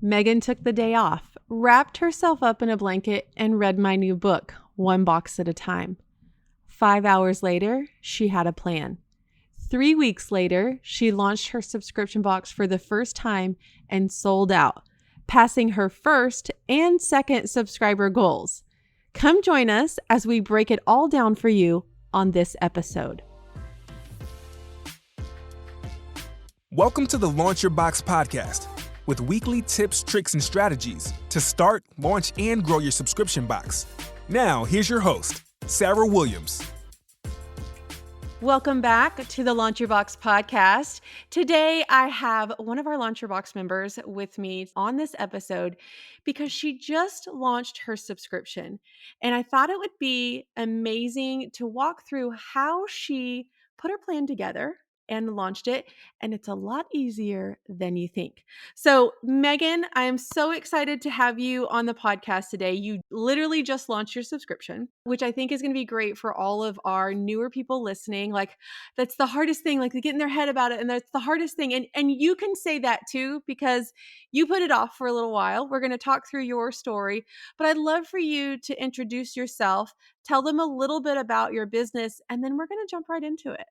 Megan took the day off, wrapped herself up in a blanket, and read my new book, one box at a time. 5 hours later, she had a plan. 3 weeks later, she launched her subscription box for the first time and sold out, passing her first and second subscriber goals. Come join us as we break it all down for you on this episode. Welcome to the Launch Your Box podcast, with weekly tips, tricks, and strategies to start, launch, and grow your subscription box. Now, here's your host, Sarah Williams. Welcome back to the Launch Your Box podcast. Today, I have one of our Launch Your Box members with me on this episode because she just launched her subscription. And I thought it would be amazing to walk through how she put her plan together and launched it. And it's a lot easier than you think. So, Megan, I am so excited to have you on the podcast today. You literally just launched your subscription, which I think is going to be great for all of our newer people listening. Like, that's the hardest thing, like, they get in their head about it, and that's the hardest thing. And you can say that too, because you put it off for a little while. We're going to talk through your story, but I'd love for you to introduce yourself, tell them a little bit about your business, and then we're going to jump right into it.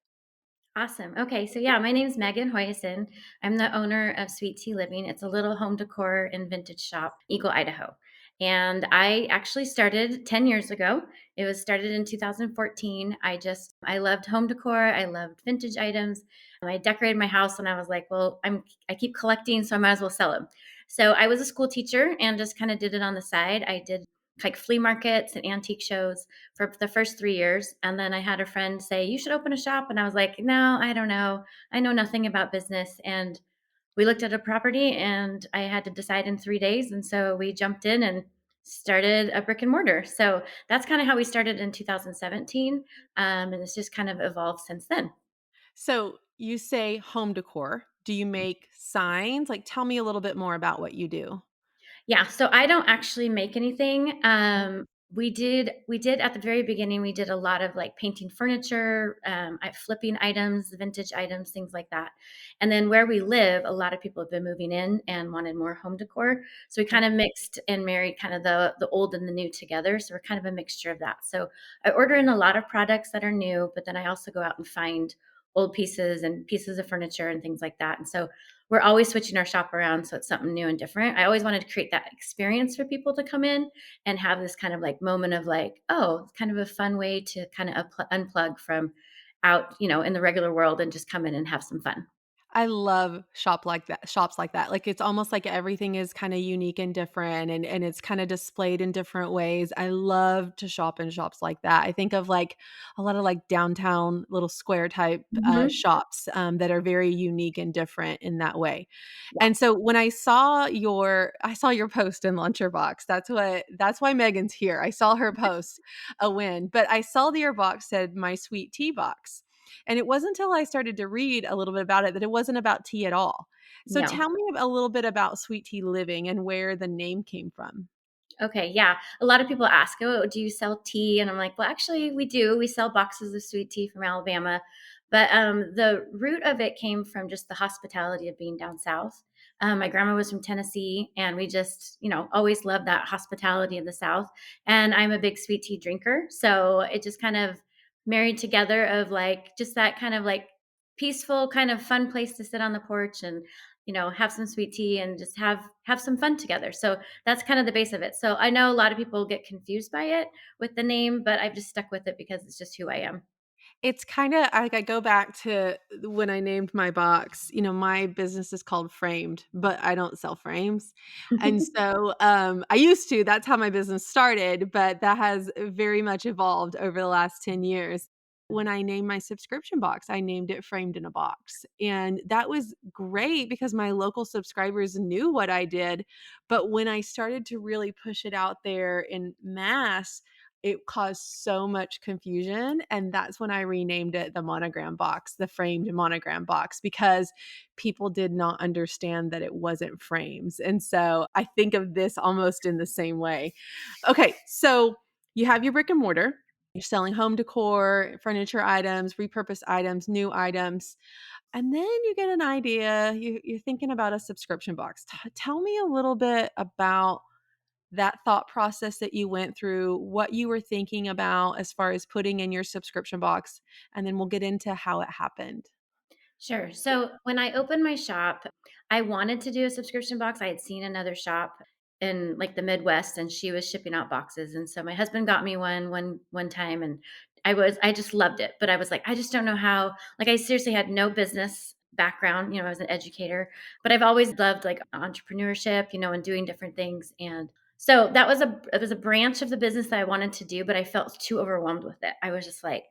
Awesome. Okay, so yeah, my name is Megan Hoiosen. I'm the owner of Sweet Tea Living. It's a little home decor and vintage shop, Eagle, Idaho. And I actually started 10 years ago. It was started in 2014. I loved home decor. I loved vintage items. I decorated my house and I was like, well, I keep collecting, so I might as well sell them. So I was a school teacher and just kind of did it on the side. I did like flea markets and antique shows for the first 3 years. And then I had a friend say, you should open a shop. And I was like, no, I don't know. I know nothing about business. And we looked at a property and I had to decide in 3 days. And so we jumped in and started a brick and mortar. So that's kind of how we started in 2017. And it's just kind of evolved since then. So, you say home decor. Do you make signs? Like, tell me a little bit more about what you do. Yeah, so I don't actually make anything. We did at the very beginning. We did a lot of like painting furniture, flipping items, vintage items, things like that. And then where we live, a lot of people have been moving in and wanted more home decor. So we kind of mixed and married kind of the old and the new together. So we're kind of a mixture of that. So I order in a lot of products that are new, but then I also go out and find old pieces and pieces of furniture and things like that. And so we're always switching our shop around, so it's something new and different. I always wanted to create that experience for people to come in and have this kind of like moment of like, oh, it's kind of a fun way to kind of unplug from out, in the regular world and just come in and have some fun. I love shops like that. Like, it's almost like everything is kind of unique and different, and it's kind of displayed in different ways. I love to shop in shops like that. I think of like a lot of like downtown little square type Mhm. shops that are very unique and different in that way. Yeah. And so when I saw your post in Launcher Box. That's why Megan's here. I saw her post a win, but I saw that your box said my sweet tea box. And it wasn't until I started to read a little bit about it that it wasn't about tea at all. So No. tell me a little bit about Sweet Tea Living and where the name came from. Okay, yeah. A lot of people ask, "Oh, do you sell tea?" And I'm like, "Well, actually, we do. We sell boxes of sweet tea from Alabama." But the root of it came from just the hospitality of being down south. My grandma was from Tennessee, and we just, always loved that hospitality of the South. And I'm a big sweet tea drinker, so it just kind of married together of like just that kind of like peaceful, kind of fun place to sit on the porch and have some sweet tea and just have some fun together. So that's kind of the base of it. So I know a lot of people get confused by it with the name, but I've just stuck with it because it's just who I am. It's kinda like I go back to when I named my box. My business is called Framed, but I don't sell frames. And so, I used to, that's how my business started, but that has very much evolved over the last 10 years. When I named my subscription box, I named it Framed in a Box, and that was great because my local subscribers knew what I did, but when I started to really push it out there in mass, it caused so much confusion, and that's when I renamed it the monogram box, the framed monogram box, because people did not understand that it wasn't frames. And so I think of this almost in the same way. Okay, so you have your brick and mortar. You're selling home decor, furniture items, repurposed items, new items. And then you get an idea, you're thinking about a subscription box. Tell me a little bit about that thought process that you went through, what you were thinking about as far as putting in your subscription box, and then we'll get into how it happened. Sure. So when I opened my shop, I wanted to do a subscription box. I had seen another shop in like the Midwest and she was shipping out boxes. And so my husband got me one time and I just loved it. But I was like, I just don't know how. Like I seriously had no business background, I was an educator, but I've always loved like entrepreneurship, and doing different things. And so it was a branch of the business that I wanted to do, but I felt too overwhelmed with it. I was just like,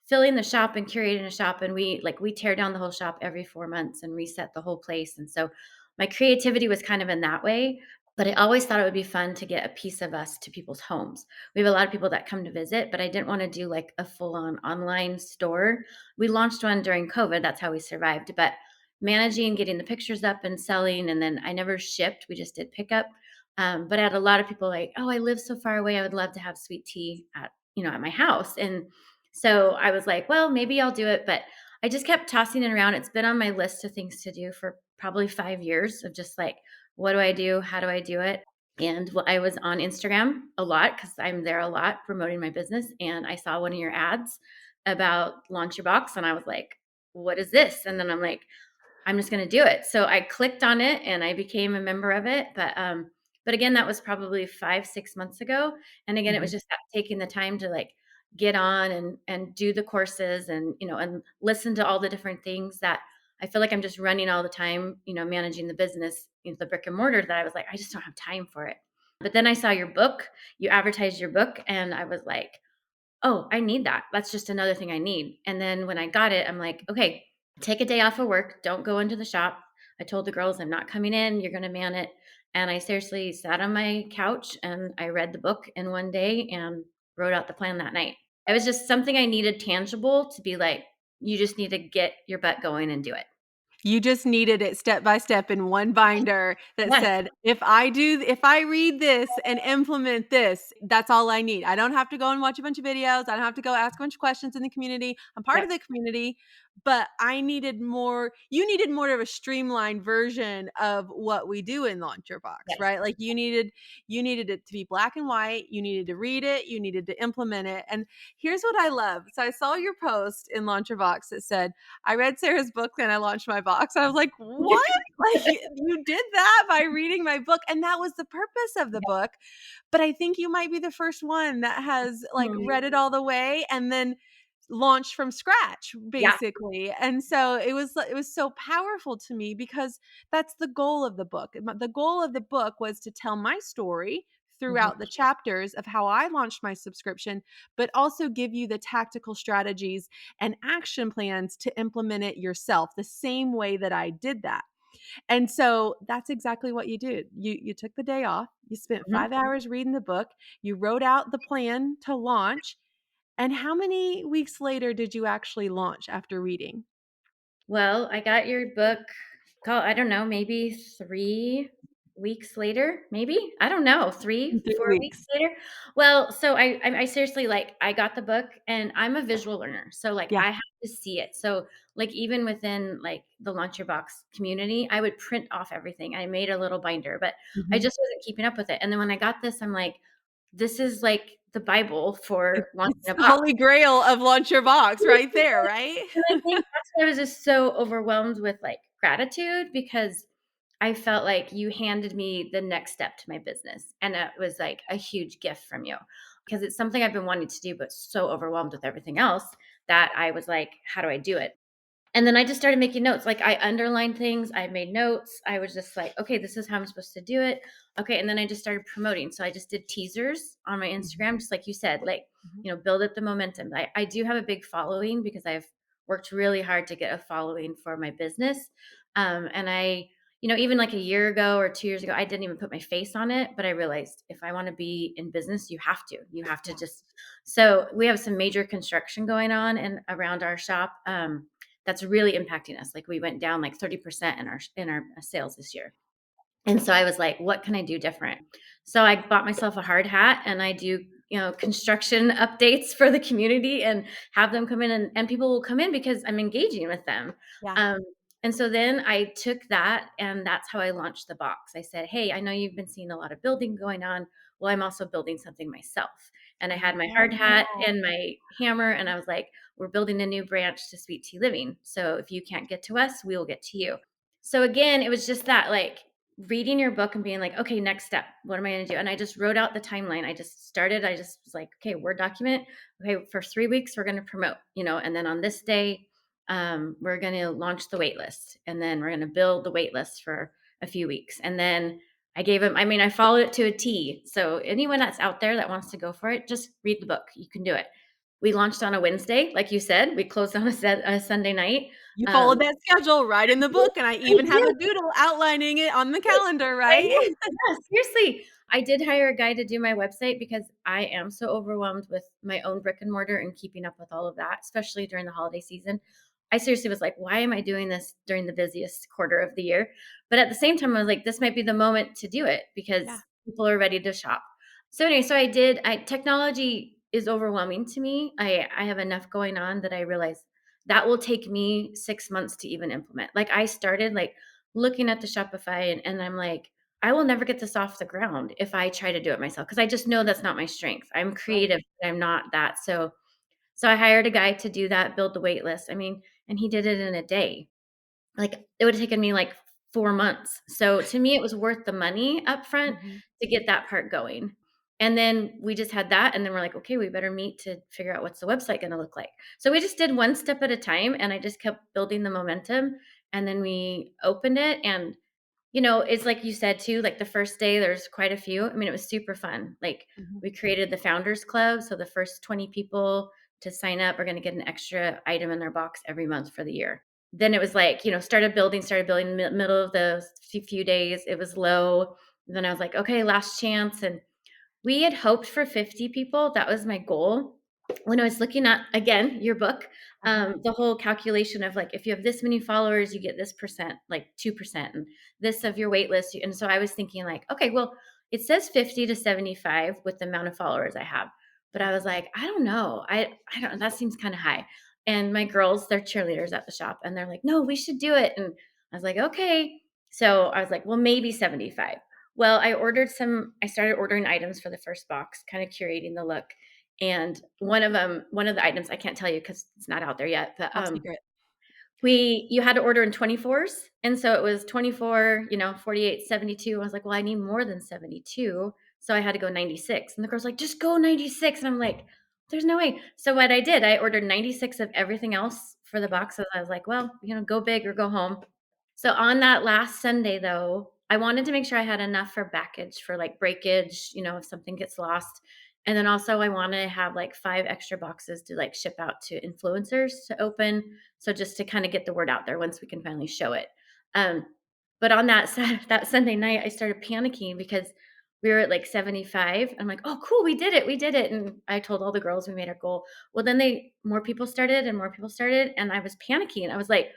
filling the shop and curating a shop, and we tear down the whole shop every 4 months and reset the whole place. And so my creativity was kind of in that way, but I always thought it would be fun to get a piece of us to people's homes. We have a lot of people that come to visit, but I didn't want to do like a full on online store. We launched one during COVID, that's how we survived, but managing getting the pictures up and selling, and then I never shipped, we just did pickup. But I had a lot of people like, oh, I live so far away, I would love to have sweet tea at my house. And so I was like, well, maybe I'll do it. But I just kept tossing it around. It's been on my list of things to do for probably 5 years of just like, what do I do? How do I do it? And I was on Instagram a lot because I'm there a lot promoting my business. And I saw one of your ads about Launch Your Box. And I was like, what is this? And then I'm like, I'm just going to do it. So I clicked on it and I became a member of it. But again, that was probably 5, 6 months ago. And again, it was Mhm. just taking the time to like get on and do the courses and, and listen to all the different things that I feel like I'm just running all the time, managing the business, the brick and mortar, that I was like, I just don't have time for it. But then I saw your book, you advertised your book, and I was like, oh, I need that. That's just another thing I need. And then when I got it, I'm like, okay, take a day off of work. Don't go into the shop. I told the girls, I'm not coming in. You're going to man it. And I seriously sat on my couch and I read the book in one day and wrote out the plan that night. It was just something I needed tangible to be like, you just need to get your butt going and do it. You just needed it step by step in one binder that Yes. said, if I read this and implement this, that's all I need. I don't have to go and watch a bunch of videos. I don't have to go ask a bunch of questions in the community. I'm part Yep. of the community, but I needed more you needed more of a streamlined version of what we do in Launch Your Box, Yes. right? Like you needed it to be black and white. You needed to read it, you needed to implement it. And here's what I love. So I saw your post in Launch Your Box that said, I read Sarah's book and I launched my box. I was like, "What? Like, you did that by reading my book?" And that was the purpose of the book. But I think you might be the first one that has, like, Mhm. read it all the way and then launched from scratch, Yeah. basically. And so it was so powerful to me because that's the goal of the book. The goal of the book was to tell my story throughout Mhm. the chapters of how I launched my subscription, but also give you the tactical strategies and action plans to implement it yourself the same way that I did that. And so that's exactly what you did. You took the day off, you spent Mhm. 5 hours reading the book, you wrote out the plan to launch, and how many weeks later did you actually launch after reading? Well, I got your book, I don't know, maybe 3 weeks later, maybe? I don't know, 3, In 3 4 weeks weeks. later? Well, so I seriously, like, I got the book, and I'm a visual learner, so, like, Yeah. I have to see it. So, like, even within, like, the Launch Your Box community, I would print off everything. I made a little binder, but I Mhm. just wasn't keeping up with it. And then when I got this, I'm like, "This is, like, the Bible for launching It's a the box." holy grail of launch your box right there, right? And I think that's why I was just so overwhelmed with, like, gratitude, because I felt like you handed me the next step to my business, and it was, like, a huge gift from you, because it's something I've been wanting to do, but so overwhelmed with everything else that I was like, "How do I do it?" And then I just started making notes. Like, I underlined things, I made notes. I was just like, okay, this is how I'm supposed to do it. Okay. And then I just started promoting. So I just did teasers on my Mhm, Instagram, just like you said, like, mhm. build up the momentum. I do have a big following because I've worked really hard to get a following for my business. And even like a year ago or 2 years ago, I didn't even put my face on it, but I realized if I want to be in business, you have to Yeah. just, so we have some major construction going on and around our shop. That's really impacting us. Like, we went down like 30% in our sales this year. And so I was like, what can I do different? So I bought myself a hard hat, and I do construction updates for the community and have them come in, and people will come in because I'm engaging with them. Yeah. Um, and so then I took that, and that's how I launched the box. I said, "Hey, I know you've been seeing a lot of building going on. Well, I'm also building something myself." And I had my hard hat Oh. and my hammer, and I was like, "We're building a new branch to Sweet Tea Living. So if you can't get to us, we will get to you." So again, it was just that, like, reading your book and being like, "Okay, next step. What am I going to do?" And I just wrote out the timeline. I just was like, "Okay, Word document. Okay, for 3 weeks, we're going to promote, and then on this day, we're going to launch the wait list. And then we're going to build the wait list for a few weeks." And then I gave him, I mean, I followed it to a T. So anyone that's out there that wants to go for it, just read the book. You can do it. We launched on a Wednesday, like you said. We closed on a Sunday night. You Um, followed that schedule right in the book, and I I even have did. a doodle outlining it on the Like, calendar, I right? know. Yeah, seriously. I did hire a guy to do my website because I am so overwhelmed with my own brick and mortar and keeping up with all of that, especially during the holiday season. I seriously was like, why am I doing this during the busiest quarter of the year? But at the same time, I was like, this might be the moment to do it Yeah. because people are ready to shop. So anyway, so I did. I technology is overwhelming to me. I have enough going on that I realize that will take me 6 months to even implement. Like I started like looking at the Shopify, and I'm like, I will never get this off the ground if I try to do it myself because I just know that's not my strength. I'm Right. creative, but I'm not that. So I hired a guy to do that, build the wait list. I mean, and he did it in a day. Like, it would have taken me, like, 4 months. So, to me, it was worth the money upfront Mhm. to get that part going. And then we just had that, and then we're like, "Okay, we better meet to figure out what's the website gonna look like." So, we just did one step at a time, and I just kept building the momentum, and then we opened it, and it's like you said too, like the first day, there's quite a few. I mean, it was super fun. Like Mhm. we created the founders club. So the first 20 people to sign up are going to get an extra item in their box every month for the year. Then it was like, started building in the middle of those few days. It was low. Then I was like, okay, last chance. And we had hoped for 50 people. That was my goal. When I was looking at, again, your book, Uh-huh. the whole calculation of like, if you have this many followers, you get this percent, like 2%, and this of your wait list. And so I was thinking, like, okay, well, it says 50 to 75 with the amount of followers I have. But I was like, I don't know. I don't, that seems kind of high. And my girls, they're cheerleaders at the shop, and they're like, no, we should do it. And I was like, okay. So I was like, well, maybe 75. Well, I started ordering items for the first box, kind of curating the look. And one of the items I can't tell you because it's not out there yet, but Top secret. you had to order in 24s. And so it was 24, 48, 72. I was like, well, I need more than 72. So I had to go 96. And the girl's like, just go 96. And I'm like, there's no way. So what I did, I ordered 96 of everything else for the boxes. I was like, well, go big or go home. So on that last Sunday, though, I wanted to make sure I had enough for baggage for like breakage, if something gets lost. And then also I want to have like 5 extra boxes to like ship out to influencers to open. So just to kind of get the word out there once we can finally show it. Um, but on that Sunday night, I started panicking because we were at like 75. I'm like, oh, cool, we did it, we did it. And I told all the girls we made our goal. Well, then more people started and more people started, and I was panicking. I was like,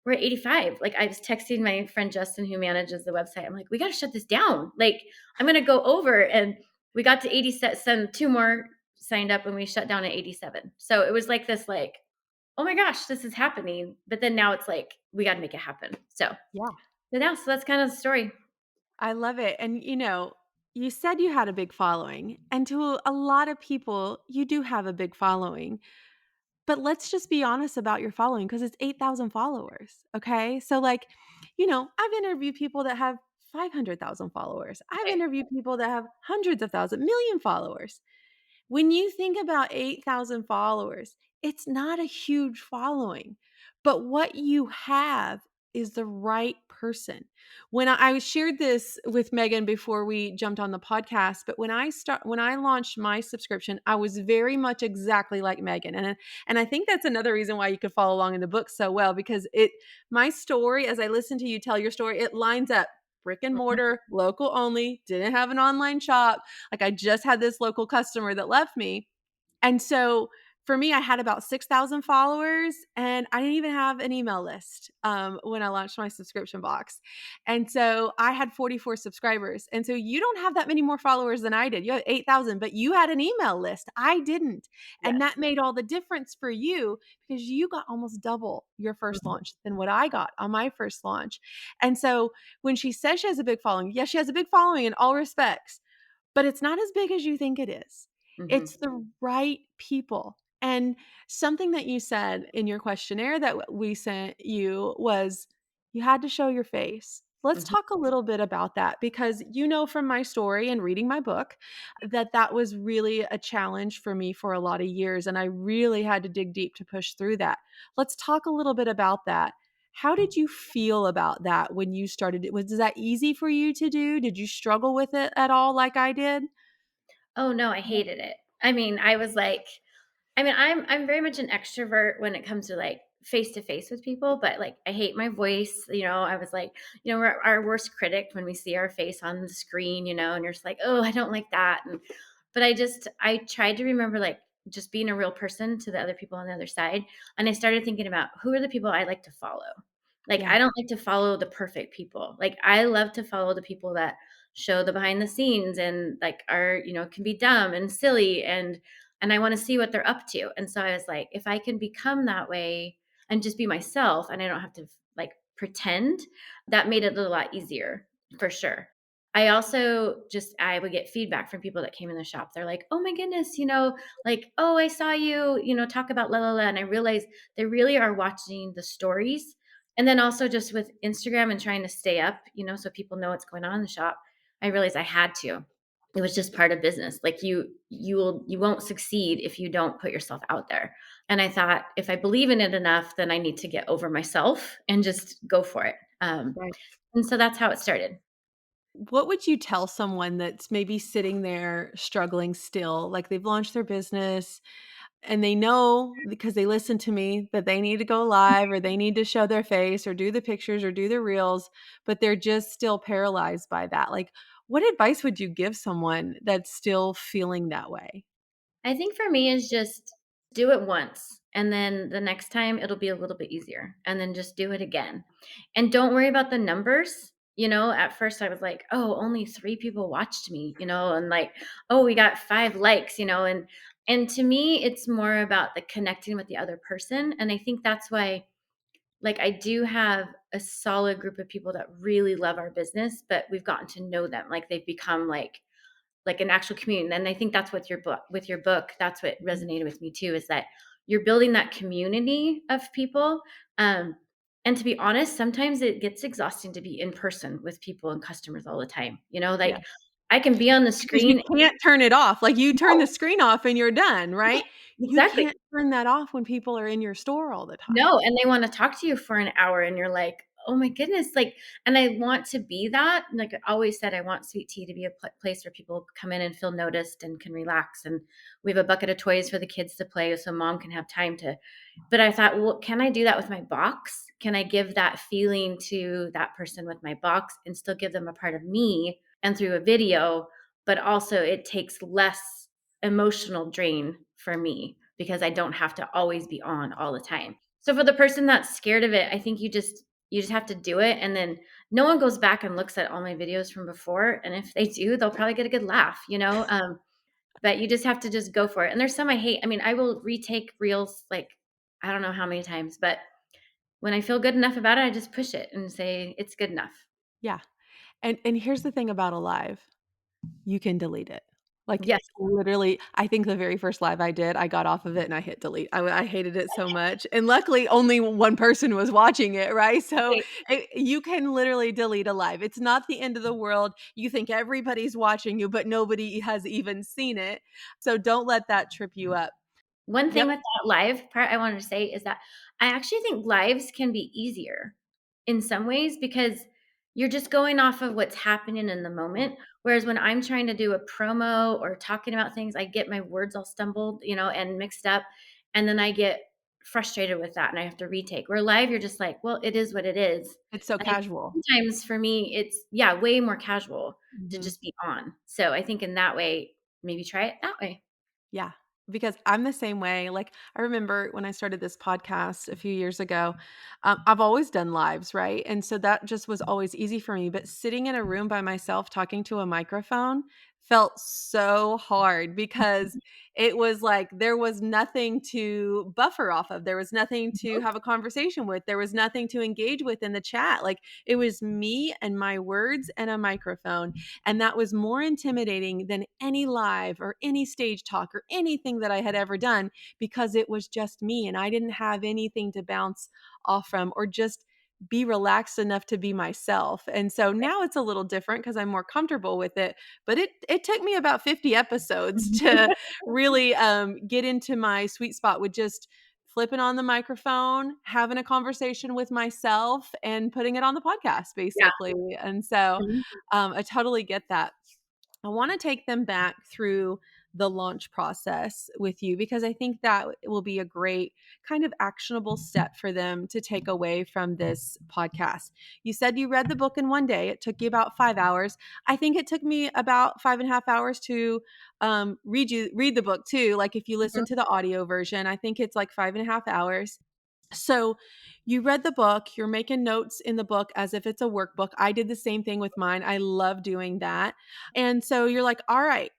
we're at 85. Like I was texting my friend Justin, who manages the website. I'm like, we got to shut this down. Like I'm going to go over. And we got to 87, 2 more signed up, and we shut down at 87. So it was like this, like, oh my gosh, this is happening. But then now it's like, we got to make it happen. Yeah. So that's kind of the story. I love it. And, you said you had a big following, and to a lot of people, you do have a big following. But let's just be honest about your following because it's 8,000 followers. Okay. So, like, I've interviewed people that have 500,000 followers. I've Right. interviewed people that have hundreds of thousand, million followers. When you think about 8,000 followers, it's not a huge following, but what you have is the right person. When I shared this with Megan before we jumped on the podcast, but when I launched my subscription, I was very much exactly like Megan. And I think that's another reason why you could follow along in the book so well because my story as I listen to you tell your story, it lines up brick and Mhm. mortar, local only, didn't have an online shop, like I just had this local customer that left me. And so for me, I had about 6,000 followers, and I didn't even have an email list, when I launched my subscription box. And so I had 44 subscribers. And so you don't have that many more followers than I did. You had 8,000, but you had an email list. I didn't. And Yes. that made all the difference for you because you got almost double your first Mhm. launch than what I got on my first launch. And so when she says she has a big following, yes, she has a big following in all respects, but it's not as big as you think it is. Mhm. It's the right people. And something that you said in your questionnaire that we sent you was you had to show your face. Let's Mhm. talk a little bit about that because you know from my story and reading my book that that was really a challenge for me for a lot of years and I really had to dig deep to push through that. Let's talk a little bit about that. How did you feel about that when you started it? Was that easy for you to do? Did you struggle with it at all like I did? Oh, no, I hated it. I mean, I was like I mean, I'm very much an extrovert when it comes to, like, face to face with people, but, like, I hate my voice, I was like, we're our worst critic when we see our face on the screen, and you're just like, "Oh, I don't like that," but I tried to remember, like, just being a real person to the other people on the other side, and I started thinking about who are the people I like to follow. Like, Yeah, I don't like to follow the perfect people. Like, I love to follow the people that show the behind the scenes and, like, are, can be dumb and silly and I wanna see what they're up to, and so I was like, if I can become that way and just be myself and I don't have to, like, pretend, that made it a lot easier, for sure. I also I would get feedback from people that came in the shop. They're like, "Oh my goodness," like, "Oh, I saw you, talk about la la la," and I realized they really are watching the stories, and then also just with Instagram and trying to stay up, so people know what's going on in the shop, I realized I had to. It was just part of business. Like you won't succeed if you don't put yourself out there. And I thought if I believe in it enough, then I need to get over myself and just go for it. right. And so that's how it started. What would you tell someone that's maybe sitting there struggling still? Like they've launched their business and they know because they listen to me that they need to go live or they need to show their face or do the pictures or do the reels, but they're just still paralyzed by that. Like, what advice would you give someone that's still feeling that way? I think for me is just do it once and then the next time it'll be a little bit easier and then just do it again. And don't worry about the numbers. At first I was like, "Oh, only 3 people watched me," and like, "Oh, we got 5 likes," and to me it's more about the connecting with the other person and I think that's why like I do have a solid group of people that really love our business, but we've gotten to know them. Like they've become like an actual community. And I think that's what your book, that's what Mhm. resonated with me too, is that you're building that community of people. Um, and to be honest, sometimes it gets exhausting to be in person with people and customers all the time. Yeah. Like I can be on the Because you screen. can't turn it off. Like you turn the No, screen off and you're done, yeah, right? You exactly. can't turn that off when people are in your store all the time. No, and they wanna talk to you for an hour, and you're like, "Oh my goodness," like and I want to be that, like I always said, I want Sweet Tea to be a place where people come in and feel noticed and can relax, and we have a bucket of toys for the kids to play so mom can have time to but I thought, "Well, can I do that with my box? Can I give that feeling to that person with my box and still give them a part of me and through a video, but also it takes less emotional drain for me because I don't have to always be on all the time." So for the person that's scared of it, I think you just have to do it and then no one goes back and looks at all my videos from before, and if they do, they'll probably get a good laugh. But you just have to just go for it. And there's some I hate. I mean, I will retake reels like I don't know how many times, but when I feel good enough about it, I just push it and say it's good enough. Yeah. And here's the thing about a live. You can delete it. Like, Yes. literally, I think the very first live I did, I got off of it and I hit delete. I hated it so much, and luckily, only one person was watching it, right? So, Right. you can literally delete a live. It's not the end of the world. You think everybody's watching you, but nobody has even seen it. So, don't let that trip you up. One thing Yep. with that live part I wanted to say is that I actually think lives can be easier in some ways because you're just going off of what's happening in the moment. Whereas when I'm trying to do a promo or talking about things, I get my words all stumbled, and mixed up. And then I get frustrated with that and I have to retake. Where live, you're just like, well, it is what it is. It's so And I think casual. sometimes for me, it's, yeah, way more casual to Mhm. just be on. So I think in that way, maybe try it that way. Yeah. because I'm the same way. Like, I remember when I started this podcast a few years ago, I've always done lives, right? And so that just was always easy for me. But sitting in a room by myself talking to a microphone felt so hard because it was like there was nothing to buffer off of. There was nothing to have a conversation with. There was nothing to engage with in the chat. Like, it was me and my words and a microphone. And that was more intimidating than any live or any stage talk or anything that I had ever done because it was just me and I didn't have anything to bounce off from or just be relaxed enough to be myself. And so now it's a little different because I'm more comfortable with it. But it took me about 50 episodes to really get into my sweet spot with just flipping on the microphone, having a conversation with myself, and putting it on the podcast, Yeah. basically. And so Mhm. I totally get that. I want to take them back through the launch process with you because I think that will be a great kind of actionable step for them to take away from this podcast. You said you read the book in one day. It took you about 5 hours. I think it took me about 5.5 hours to read the book too. Like if you listen Mhm. to the audio version, I think it's like 5.5 hours. So you read the book, you're making notes in the book as if it's a workbook. I did the same thing with mine. I love doing that. And so you're like, all right,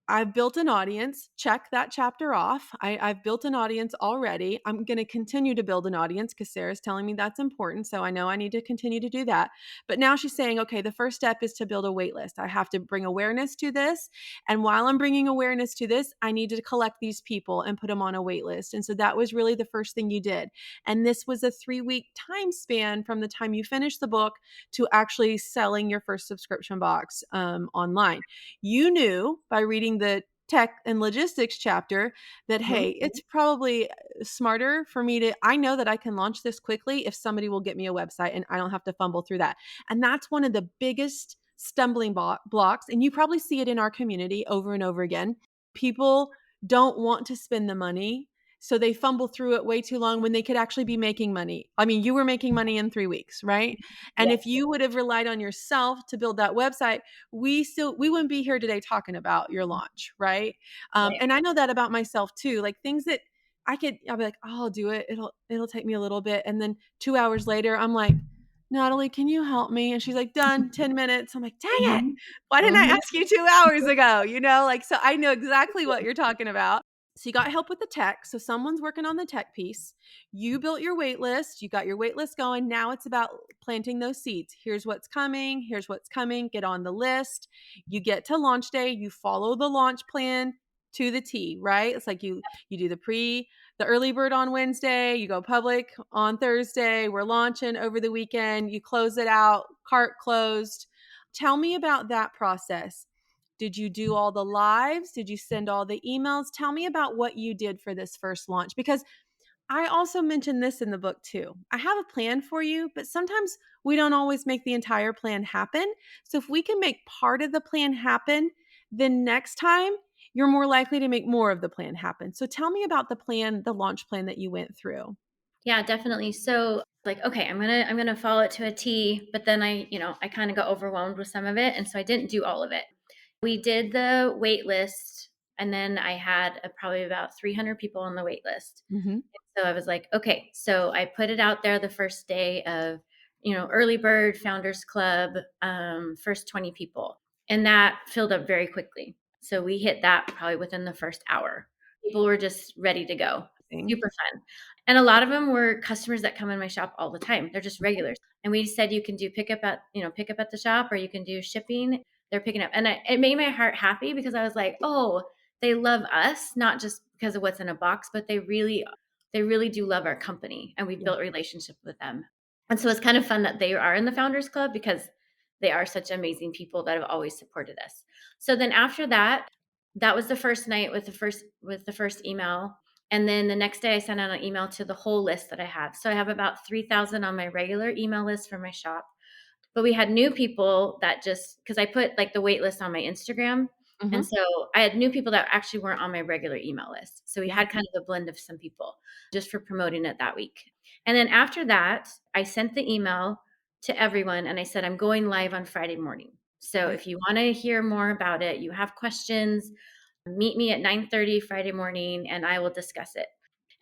I've built an audience. Check that chapter off. I've built an audience already. I'm going to continue to build an audience because Sarah's telling me that's important. So I know I need to continue to do that. But now she's saying, okay, the first step is to build a wait list. I have to bring awareness to this. And while I'm bringing awareness to this, I need to collect these people and put them on a wait list. And so that was really the first thing you did. And this was a 3-week time span from the time you finished the book to actually selling your first subscription box online. You knew by reading the tech and logistics chapter that, Mhm. hey, it's probably smarter for me to, I know that I can launch this quickly if somebody will get me a website and I don't have to fumble through that. And that's one of the biggest stumbling blocks. And you probably see it in our community over and over again. People don't want to spend the money. So they fumble through it way too long when they could actually be making money. I mean, you were making money in 3 weeks, right? And if Yes. you would have relied on yourself to build that website, we wouldn't be here today talking about your launch, right? Right. And I know that about myself too. Like things that I'll be like, oh, I'll do it. It'll take me a little bit, and then 2 hours later, I'm like, Natalie, can you help me? And she's like, done, 10 minutes. I'm like, dang it, Mhm. why didn't I Mhm. ask you 2 hours ago? Like so, I know exactly what you're talking about. So you got help with the tech. So someone's working on the tech piece. You built your wait list. You got your wait list going. Now it's about planting those seeds. Here's what's coming. Here's what's coming. Get on the list. You get to launch day. You follow the launch plan to the T, right? It's like you do the early bird on Wednesday, you go public on Thursday, we're launching over the weekend, you close it out, cart closed. Tell me about that process. Did you do all the lives? Did you send all the emails? Tell me about what you did for this first launch because I also mentioned this in the book too. I have a plan for you, but sometimes we don't always make the entire plan happen. So if we can make part of the plan happen, then next time you're more likely to make more of the plan happen. So tell me about the launch plan that you went through. Yeah, definitely. So like, okay, I'm gonna follow it to a T, but then I kind of got overwhelmed with some of it, and so I didn't do all of it. We did the wait list, and then I had probably about 300 people on the wait list. Mhm. So I was like, okay, so I put it out there the first day of, early bird founders club, first 20 people, and that filled up very quickly. So we hit that probably within the first hour. People were just ready to go. Thing. Super fun. And a lot of them were customers that come in my shop all the time. They're just regulars. And we said you can do pick up at the shop, or you can do shipping. They're picking up. And it made my heart happy because I was like, oh, they love us, not just because of what's in a box, but they really do love our company, and we've Yeah. built relationship with them. And so it's kind of fun that they are in the Founders Club because they are such amazing people that have always supported us. So then after that, that was the first night with the first email. And then the next day I sent out an email to the whole list that I have. So I have about 3,000 on my regular email list for my shop. But we had new people that just because I put like the wait list on my Instagram. And Mhm. so I had new people that actually weren't on my regular email list. So we Yeah. had kind of a blend of some people just for promoting it that week. And then after that, I sent the email to everyone and I said, I'm going live on Friday morning. So Okay. if you want to hear more about it, you have questions, Meet me at 9:30 Friday morning and I will discuss it.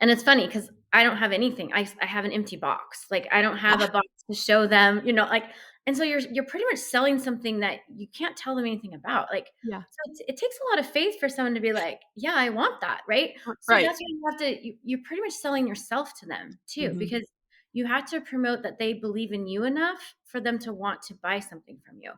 And it's funny because I don't have anything. I have an empty box. Like, I don't have a box to show them, like, and so you're pretty much selling something that you can't tell them anything about. Like, Yeah. so it takes a lot of faith for someone to be like, "Yeah, I want that," right? So Right. that's why you have to you're pretty much selling yourself to them too, Mhm. because you have to promote that they believe in you enough for them to want to buy something from you.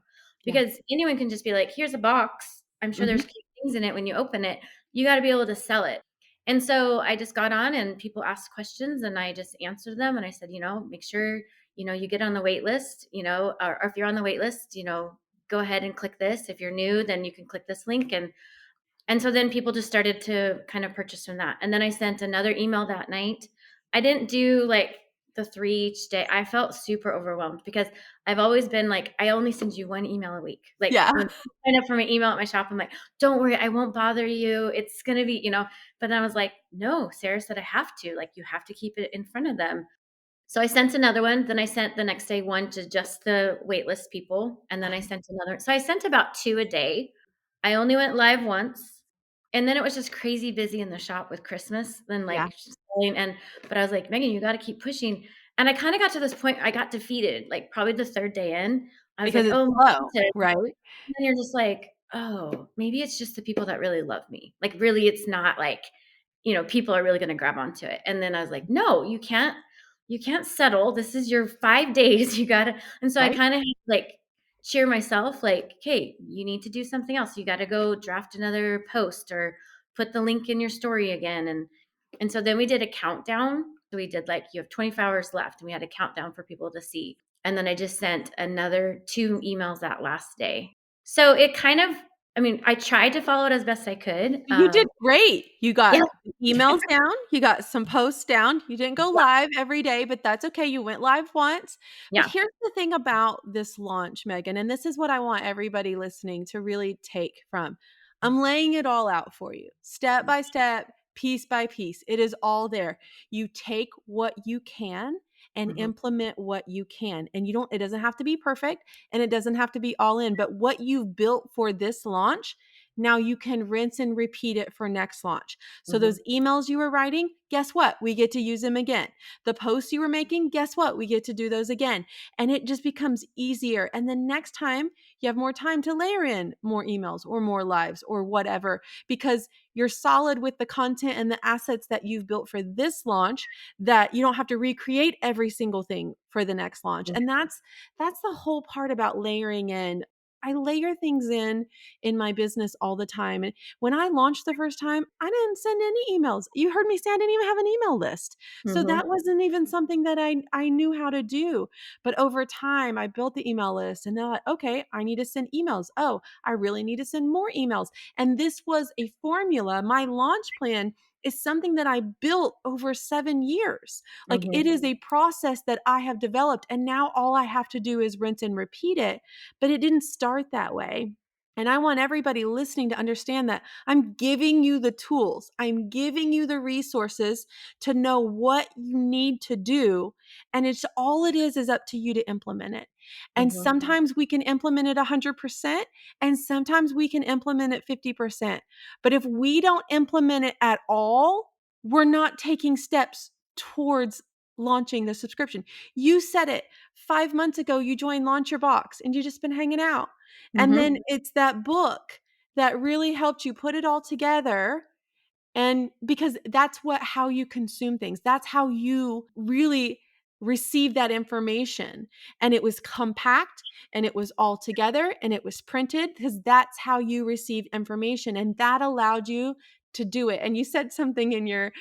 Yeah. Because anyone can just be like, "Here's a box. I'm sure Mhm. there's cute things in it when you open it." You gotta be able to sell it. And so I just got on and people asked questions and I just answered them. And I said, make sure, you get on the wait list, or if you're on the wait list, go ahead and click this. If you're new, then you can click this link. And so then people just started to kind of purchase from that. And then I sent another email that night. I didn't do like the 3 each day. I felt super overwhelmed because I've always been like, I only send you 1 email a week. Like Yeah. when people sign up for my email at my shop, I'm like, don't worry, I won't bother you. It's gonna be. But then I was like, no, Sarah said I have to. Like, you have to keep it in front of them. So I sent another one. Then I sent the next day one to just the waitlist people. And then I sent another. So I sent about 2 a day. I only went live once. And then it was just crazy busy in the shop with Christmas and Yeah. like selling. But I was like, Megan, you got to keep pushing. And I kind of got to this point, I got defeated, like probably the 3rd day in. I was Because like, it's oh, slow, and right? then you're just like, oh, maybe it's just the people that really love me. Like, really, it's not like, people are really going to grab onto it. And then I was like, no, you can't settle. This is your 5 days. You gotta. And so I Right? kind of like cheer myself, like, hey, you need to do something else. You got to go draft another post or put the link in your story again. And so then we did a countdown. So we did like, you have 24 hours left, and we had a countdown for people to see. And then I just sent another 2 emails that last day. So it kind of, I mean, I tried to follow it as best I could. You did great. You got Yeah, emails down, you got some posts down. You didn't go yeah, live every day, but that's okay. You went live once. But yeah. here's the thing about this launch, Megan, and this is what I want everybody listening to really take from. I'm laying it all out for you, step by step, piece by piece. It is all there. You take what you can and Mhm, implement what you can. And it doesn't have to be perfect and it doesn't have to be all in, but what you've built for this launch, now you can rinse and repeat it for next launch. So mhm, those emails you were writing, guess what? We get to use them again. The posts you were making, guess what? We get to do those again. And it just becomes easier. And then next time you have more time to layer in more emails or more lives or whatever, because you're solid with the content and the assets that you've built for this launch, that you don't have to recreate every single thing for the next launch. mhm, And that's the whole part about layering in. I layer things in my business all the time. And when I launched the first time, I didn't send any emails. You heard me say I didn't even have an email list. So mhm, that wasn't even something that I knew how to do. But over time, I built the email list and then like, okay, I need to send emails. Oh, I really need to send more emails. And this was a formula. My launch plan is something that I built over 7 years. Like it mhm, is a process that I have developed. And now all I have to do is rinse and repeat it. But it didn't start that way. And I want everybody listening to understand that I'm giving you the tools, I'm giving you the resources to know what you need to do. And it's all it is up to you to implement it. And mhm, sometimes we can implement it 100%, and sometimes we can implement it 50%. But if we don't implement it at all, we're not taking steps towards launching the subscription. You said it 5 months ago, you joined Launch Your Box and you just been hanging out. And then mhm, it's that book that really helped you put it all together, and because that's how you consume things. That's how you really receive that information. And it was compact and it was all together and it was printed, because that's how you receive information, and that allowed you to do it. And you said something in your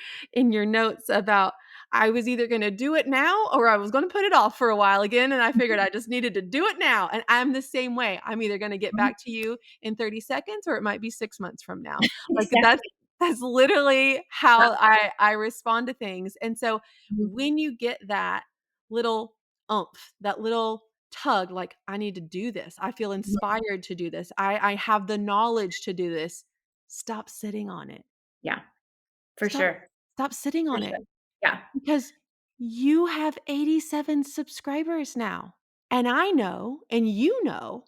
notes about, I was either going to do it now or I was going to put it off for a while again, and I figured I just needed to do it now. And I'm the same way. I'm either going to get mhm. back to you in 30 seconds or it might be 6 months from now. Like Exactly. that's literally Yeah. how I respond to things. And so Mhm, when you get that little oomph, that little tug, like, I need to do this. I feel mhm. inspired to do this. I have the knowledge to do this. Stop sitting on it. Yeah, for Stop sure, stop sitting for on it, sure. Yeah, because you have 87 subscribers now. And I know, and you know,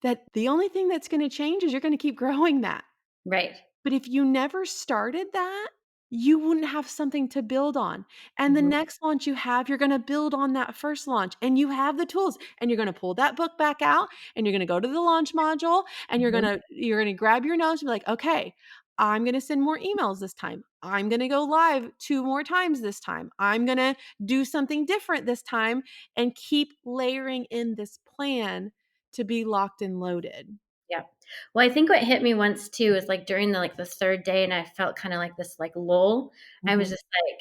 that the only thing that's going to change is you're going to keep growing that. right. But if you never started that, you wouldn't have something to build on. And the Mhm. next launch you have, you're gonna build on that first launch and you have the tools and you're gonna pull that book back out and you're gonna go to the launch module and Mhm. you're gonna grab your notes and be like, okay, I'm gonna send more emails this time. I'm gonna go live 2 more times this time. I'm gonna do something different this time and keep layering in this plan to be locked and loaded. Yeah. Well, I think what hit me once too is like during the 3rd day and I felt kinda like this like lull. I was Mhm. just like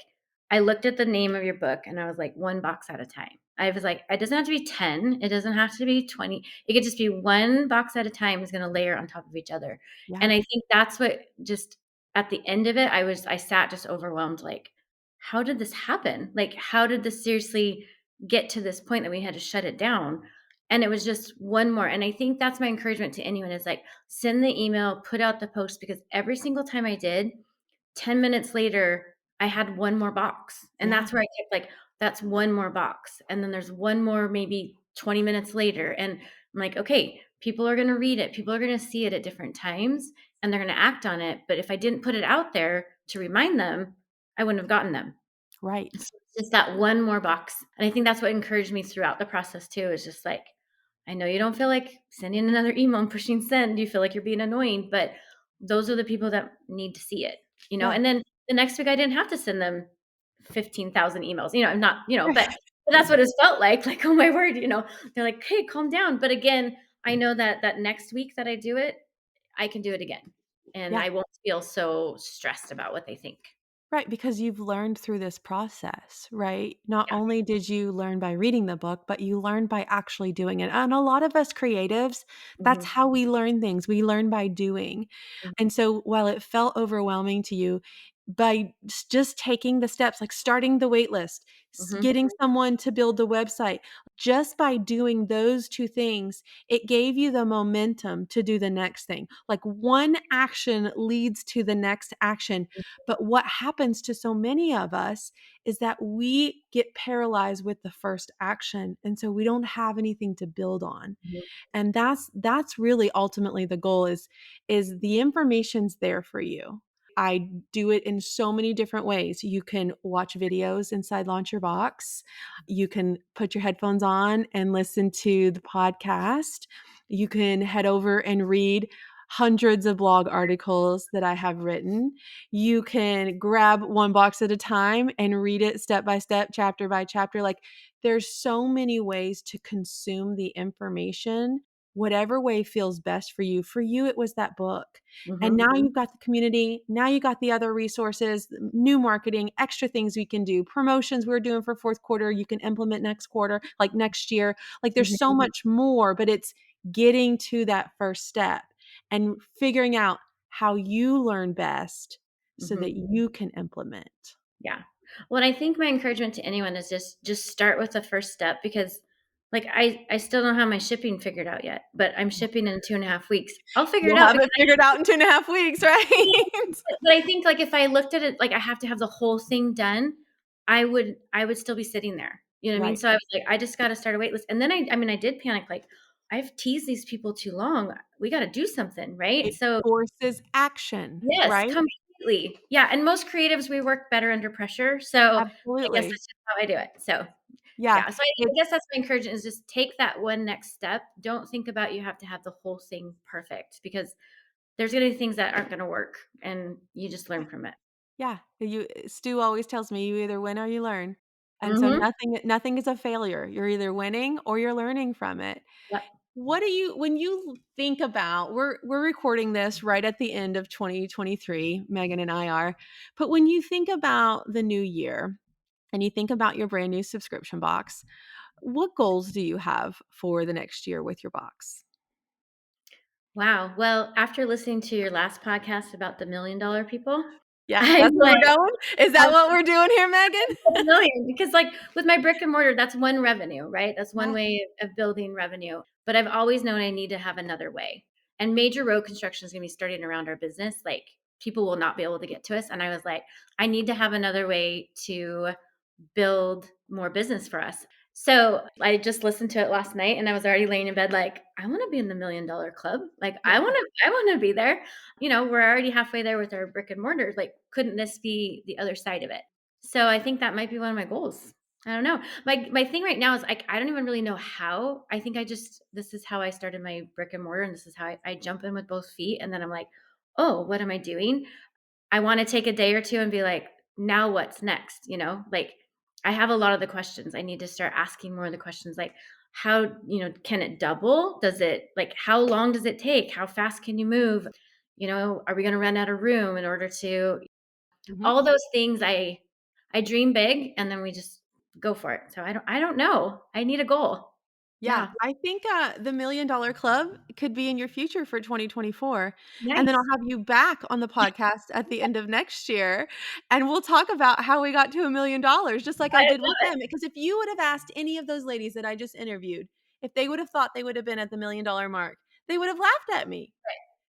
I looked at the name of your book and I was like, "1 box at a time." I was like, "It doesn't have to be 10, it doesn't have to be 20, it could just be 1 box at a time is gonna layer on top of each other." Yeah, And I think that's what just at the end of it, I sat just overwhelmed, like, "How did this happen? Like, how did this seriously get to this point that we had to shut it down?" And it was just one more, and I think that's my encouragement to anyone is, like, send the email, put out the post, because every single time I did, 10 minutes later, I had one more box, and yeah, that's where I kept, like, "That's one more box," and then there's one more maybe 20 minutes later, and I'm like, "Okay, people are gonna read it, people are gonna see it at different times, and they're gonna act on it," but if I didn't put it out there to remind them, I wouldn't have gotten them. So right. it's just that one more box, and I think that's what encouraged me throughout the process too, is just like, I know you don't feel like sending another email and pushing send, you feel like you're being annoying, but those are the people that need to see it, Yeah. and then the next week I didn't have to send them 15,000 emails, I'm not, but that's what it felt like, "Oh my word," they're like, "Hey, calm down," but again, I know that that next week that I do it, I can do it again, and Yeah. I won't feel so stressed about what they think. Right, because you've learned through this process, right? Not Yeah. only did you learn by reading the book, but you learned by actually doing it. And a lot of us creatives, that's Mhm. how we learn things. We learn by doing. Mhm. And so while it felt overwhelming to you, by just taking the steps, like starting the wait list, Mhm. getting someone to build the website, just by doing those two things, it gave you the momentum to do the next thing. Like one action leads to the next action, but what happens to so many of us is that we get paralyzed with the first action, and so we don't have anything to build on. Mhm. And that's really ultimately the goal is the information's there for you. I do it in so many different ways. You can watch videos inside Launch Your Box. You can put your headphones on and listen to the podcast. You can head over and read hundreds of blog articles that I have written. You can grab one box at a time and read it step by step, chapter by chapter. Like there's so many ways to consume the information, whatever way feels best for you. For you, it was that book. And Mhm. now you've got the community. Now you got the other resources, new marketing, extra things we can do, promotions we're doing for fourth quarter. You can implement next quarter, like next year. Like there's so Mhm. much more, but it's getting to that first step and figuring out how you learn best so that Mhm. you can implement. Yeah. Well, and I think my encouragement to anyone is just start with the first step because like I still don't have my shipping figured out yet, but I'm shipping in 2.5 weeks. I'll figure it You'll out have because it figured out in 2.5 weeks, right? but I think like if I looked at it like I have to have the whole thing done, I would still be sitting there. You know what I mean? Right. So I was like, I just gotta start a wait list. And then I mean I did panic like I've teased these people too long. We gotta do something, right? It So forces action, yes, right? completely. Yeah, and most creatives, we work better under pressure, so I guess Absolutely. that's just how I do it. So, Yeah. yeah, so I It's guess that's my encouragement is just take that one next step. Don't think about you have to have the whole thing perfect because there's gonna be things that aren't gonna work, and you just learn from it. yeah. Stu always tells me you either win or you learn. And so Mhm. nothing is a failure. You're either winning or you're learning from it. Yep. What do you when you think about we're recording this right at the end of 2023, Megan and I are. But when you think about the new year and you think about your brand new subscription box, what goals do you have for the next year with your box? Wow. Well, after listening to your last podcast about the $1,000,000 people, Yeah, I'm that's where like we're going? Is that what we're doing here, Megan? a million because like with my brick and mortar, that's one revenue, right? That's one Yeah. way of building revenue. But I've always known I need to have another way. And major road construction is going to be starting around our business. Like people will not be able to get to us. And I was like, I need to have another way to build more business for us. So I just listened to it last night and I was already laying in bed like, I want to be in the $1 million club. Like Yeah. I want to be there. We're already halfway there with our brick and mortar. Like, couldn't this be the other side of it? So I think that might be one of my goals. I don't know. My thing right now is like I don't even really know how. I think this is how I started my brick and mortar, and this is how I jump in with both feet, and then I'm like, oh, what am I doing? I want to take a day or two and be like, now what's next? Like I have a lot of the questions. I need to start asking more of the questions like how, can it double? Does it like how long does it take? How fast can you move? Are we going to run out of room in order to Mhm. all those things I dream big and then we just go for it. So I don't know. I need a goal. Yeah, Yeah. I think, the $1 million club could be in your future for 2024, and then I'll Nice. have you back on the podcast at the end of next year, and we'll talk about how we got to $1 million just like I I did with love it. them, because if you would have asked any of those ladies that I just interviewed, if they would have thought they would have been at the $1 million mark, they would have laughed at me.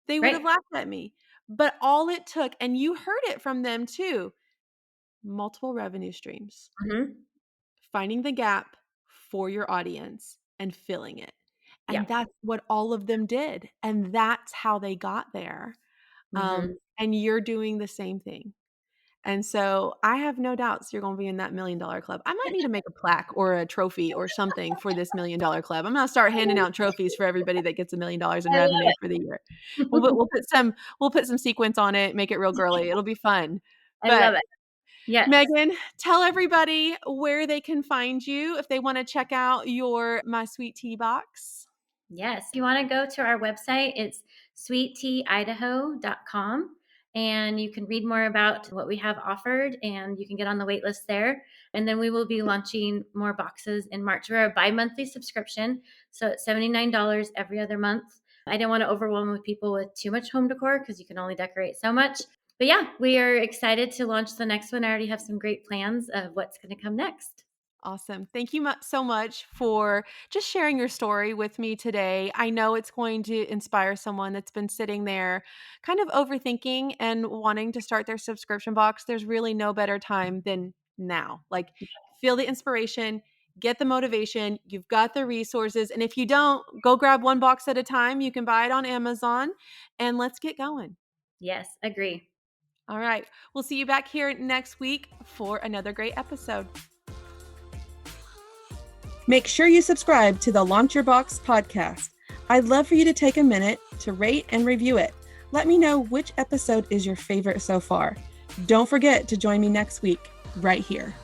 They would have Right. laughed at me, but all it took, and you heard it from them too, multiple revenue streams. Mhm. Finding the gap for your audience and filling it. Yeah. And that's what all of them did, and that's how they got there. Mhm. And you're doing the same thing. And so I have no doubts you're gonna be in that $1 million club. I might need to make a plaque or a trophy or something for this $1 million club. I'm gonna start handing out trophies for everybody that gets $1 million in I love revenue for the year. We'll it. put we'll put some we'll put some sequins on it, make it real girly. It'll be fun. I But love it. Yes. Megan, tell everybody where they can find you if they wanna check out your My Sweet Tea box. Yes. If you want to go to our website, it's sweetteidaho.com and you can read more about what we have offered and you can get on the wait list there. And then we will be launching more boxes in March. We're a bi-monthly subscription, so it's $79 every other month. I didn't want to overwhelm with people with too much home decor because you can only decorate so much. But yeah, we are excited to launch the next one. I already have some great plans of what's going to come next. Awesome. Thank you so much for just sharing your story with me today. I know it's going to inspire someone that's been sitting there kind of overthinking and wanting to start their subscription box. There's really no better time than now. Like, feel the inspiration, get the motivation, you've got the resources. And if you don't, go grab one box at a time. You can buy it on Amazon and let's get going. Yes, agree. All right. We'll see you back here next week for another great episode. Make sure you subscribe to the Launch Your Box podcast. I'd love for you to take a minute to rate and review it. Let me know which episode is your favorite so far. Don't forget to join me next week, right here.